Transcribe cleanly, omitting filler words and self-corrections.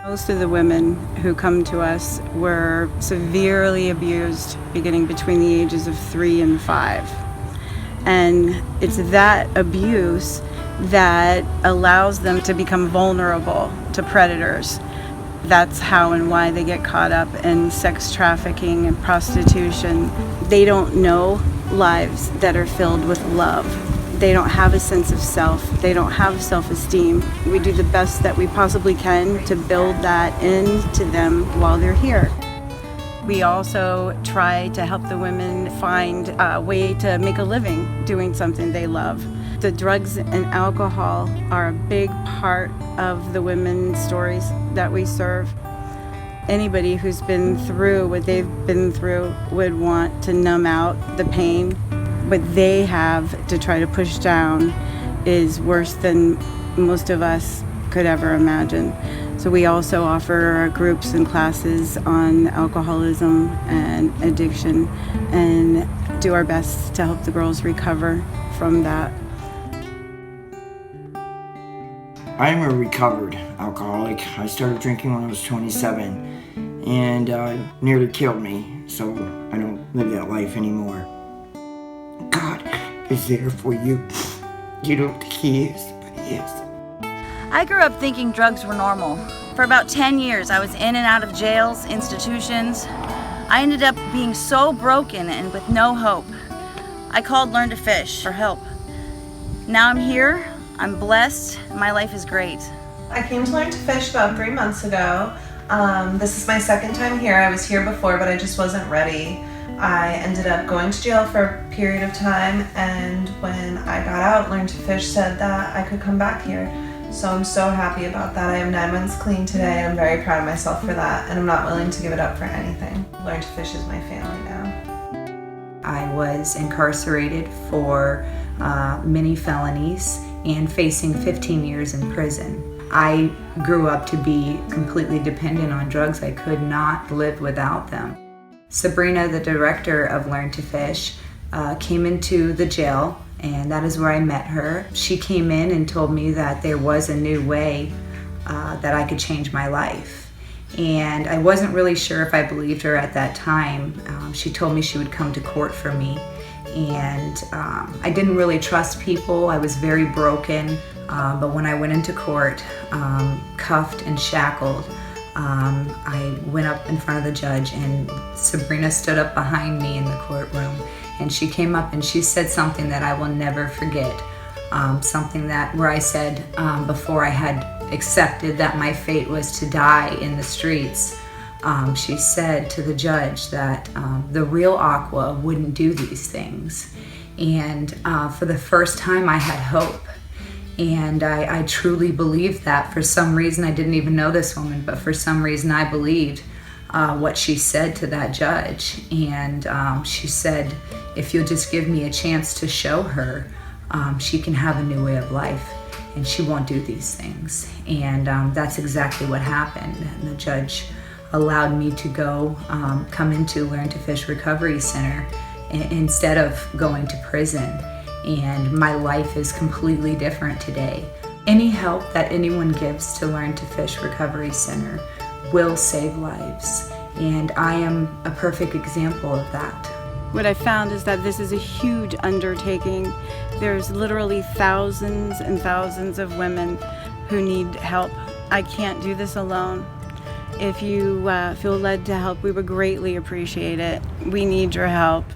Most of the women who come to us were severely abused beginning between the ages of 3 and 5. And it's that abuse that allows them to become vulnerable to predators. That's how and why they get caught up in sex trafficking and prostitution. They don't know lives that are filled with love. They don't have a sense of self. They don't have self-esteem. We do the best that we possibly can to build that into them while they're here. We also try to help the women find a way to make a living doing something they love. The drugs and alcohol are a big part of the women's stories that we serve. Anybody who's been through what they've been through would want to numb out the pain. What they have to try to push down is worse than most of us could ever imagine. So we also offer groups and classes on alcoholism and addiction and do our best to help the girls recover from that. I'm a recovered alcoholic. I started drinking when I was 27 and nearly killed me, so I don't live that life anymore. God is there for you. You don't think He is, but He is. I grew up thinking drugs were normal. For about 10 years, I was in and out of jails, institutions. I ended up being so broken and with no hope. I called Learn to Fish for help. Now I'm here, I'm blessed, my life is great. I came to Learn to Fish about 3 months ago. This is my second time here. I was here before, but I just wasn't ready. I ended up going to jail for a period of time, and when I got out, Learn to Fish said that I could come back here. So I'm so happy about that. I am 9 months clean today, and I'm very proud of myself for that, and I'm not willing to give it up for anything. Learn to Fish is my family now. I was incarcerated for many felonies and facing 15 years in prison. I grew up to be completely dependent on drugs. I could not live without them. Sabrina, the director of Learn to Fish, came into the jail, and that is where I met her. She came in and told me that there was a new way that I could change my life. And I wasn't really sure if I believed her at that time. She told me she would come to court for me. And I didn't really trust people. I was very broken. But when I went into court, cuffed and shackled, I went up in front of the judge, and Sabrina stood up behind me in the courtroom, and she came up and she said something that I will never forget. Something where I said, before I had accepted that my fate was to die in the streets, she said to the judge that the real Aqua wouldn't do these things. And for the first time I had hope. And I truly believed that. For some reason, I didn't even know this woman, but for some reason I believed what she said to that judge. And she said, if you'll just give me a chance to show her, she can have a new way of life and she won't do these things. And that's exactly what happened. And the judge allowed me to go come into Learn to Fish Recovery Center instead of going to prison. And my life is completely different today. Any help that anyone gives to Learn to Fish Recovery Center will save lives. And I am a perfect example of that. What I found is that this is a huge undertaking. There's literally thousands and thousands of women who need help. I can't do this alone. If you feel led to help, we would greatly appreciate it. We need your help.